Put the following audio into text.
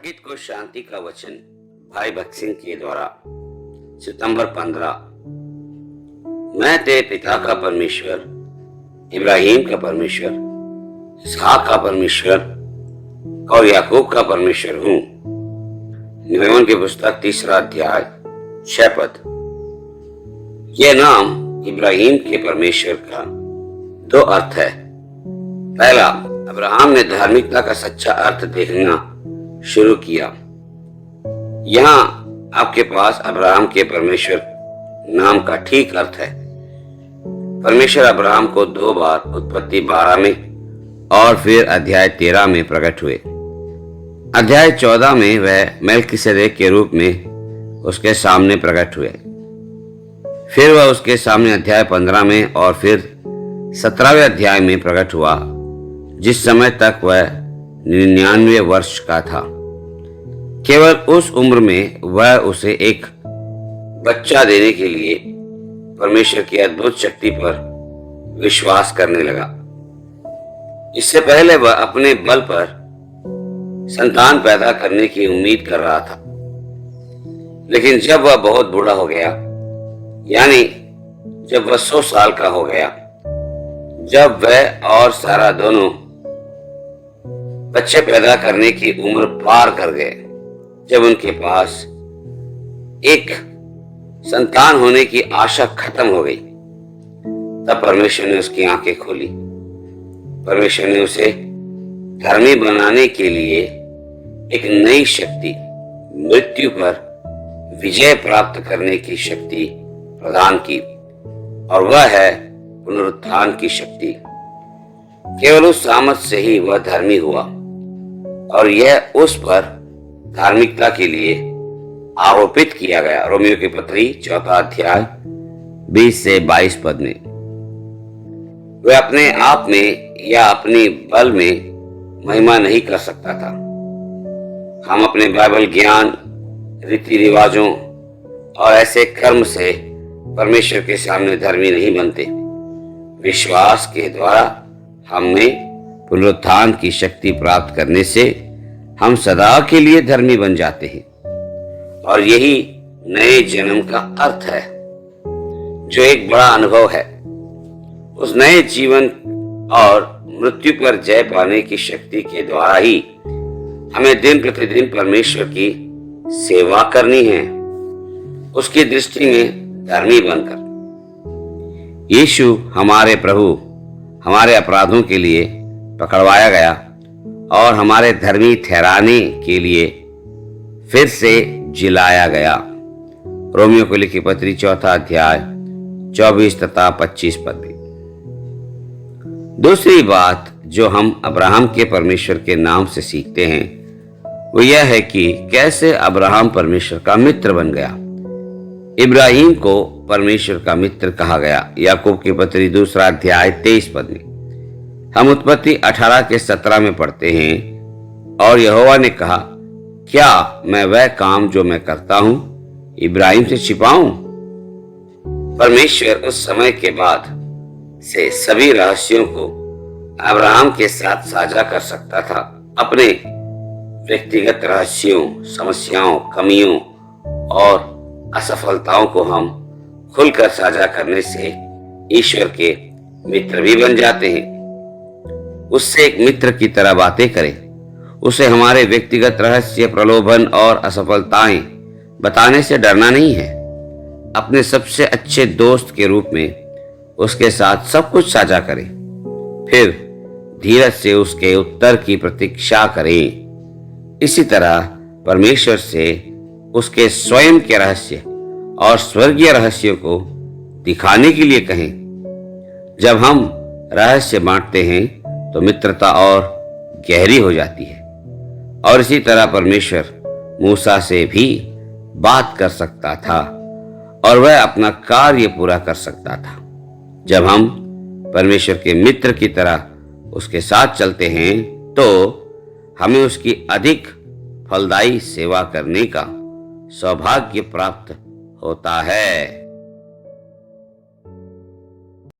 भाग्यत को शांति का वचन भाई भक्त सिंह के द्वारा सितंबर 15। मैं तेरे पिता का परमेश्वर, इब्राहिम का परमेश्वर, इसहाक का परमेश्वर और याकूब का परमेश्वर हूं। निर्गमन की पुस्तक 3 अध्याय 6 पद। यह नाम इब्राहिम के परमेश्वर का 2 अर्थ है। पहला, अब्राहम ने धार्मिकता का सच्चा अर्थ देखना शुरू किया। यहाँ आपके पास अब्राहम के परमेश्वर नाम का ठीक अर्थ है। परमेश्वर अब्राहम को 2 बार उत्पत्ति 12 में और फिर अध्याय 13 में प्रकट हुए। अध्याय 14 में वह मेल्किसेदेक के रूप में उसके सामने प्रकट हुए। फिर वह उसके सामने अध्याय 15 में और फिर 17वें अध्याय में प्रकट हुआ, जिस समय तक वह 99 वर्ष का था। केवल उस उम्र में वह उसे एक बच्चा देने के लिए परमेश्वर की अद्भुत शक्ति पर विश्वास करने लगा। इससे पहले वह अपने बल पर संतान पैदा करने की उम्मीद कर रहा था, लेकिन जब वह बहुत बूढ़ा हो गया, यानी जब वह 100 साल का हो गया, जब वह और सारा दोनों बच्चे पैदा करने की उम्र पार कर गए, जब उनके पास एक संतान होने की आशा खत्म हो गई, तब परमेश्वर ने उसकी आंखें खोली। परमेश्वर ने उसे धर्मी बनाने के लिए एक नई शक्ति, मृत्यु पर विजय प्राप्त करने की शक्ति प्रदान की, और वह है पुनरुत्थान की शक्ति। केवल उस सामर्थ से ही वह धर्मी हुआ, और यह उस पर धार्मिकता के लिए आरोपित किया गया। रोमियो की पत्री 4 अध्याय 20 से 22 पद में। वह अपने आप में या अपने बल में महिमा नहीं कर सकता था। हम अपने बाइबल ज्ञान, रीति रिवाजों और ऐसे कर्म से परमेश्वर के सामने धर्मी नहीं बनते। विश्वास के द्वारा हमें पुनरुत्थान की शक्ति प्राप्त करने से हम सदा के लिए धर्मी बन जाते हैं, और यही नए जन्म का अर्थ है, जो एक बड़ा अनुभव है। उस नए जीवन और मृत्यु पर जय पाने की शक्ति के द्वारा ही हमें दिन प्रतिदिन परमेश्वर की सेवा करनी है, उसकी दृष्टि में धर्मी बनकर। यीशु हमारे प्रभु हमारे अपराधों के लिए पकड़वाया गया और हमारे धर्मी ठहराने के लिए फिर से जिलाया गया। रोमियो को लिखी पत्री 4 अध्याय 24 तथा 25 पद भी। दूसरी बात जो हम अब्राहम के परमेश्वर के नाम से सीखते हैं, वो यह है कि कैसे अब्राहम परमेश्वर का मित्र बन गया। इब्राहिम को परमेश्वर का मित्र कहा गया। याकूब की पत्री 2 अध्याय 23 पद में। हम उत्पत्ति 18 के 17 में पढ़ते हैं, और यहोवा ने कहा, क्या मैं वह काम जो मैं करता हूं इब्राहिम से छिपाऊं? परमेश्वर उस समय के बाद से सभी रहस्यों को अब्राहम के साथ साझा कर सकता था। अपने व्यक्तिगत रहस्यों, समस्याओं, कमियों और असफलताओं को हम खुलकर साझा करने से ईश्वर के मित्र भी बन जाते हैं। उससे एक मित्र की तरह बातें करें। उसे हमारे व्यक्तिगत रहस्य, प्रलोभन और असफलताएं बताने से डरना नहीं है। अपने सबसे अच्छे दोस्त के रूप में उसके साथ सब कुछ साझा करें, फिर धीरज से उसके उत्तर की प्रतीक्षा करें। इसी तरह परमेश्वर से उसके स्वयं के रहस्य और स्वर्गीय रहस्यों को दिखाने के लिए कहें। जब हम रहस्य बांटते हैं तो मित्रता और गहरी हो जाती है, और इसी तरह परमेश्वर मूसा से भी बात कर सकता था और वह अपना कार्य पूरा कर सकता था। जब हम परमेश्वर के मित्र की तरह उसके साथ चलते हैं, तो हमें उसकी अधिक फलदायी सेवा करने का सौभाग्य प्राप्त होता है।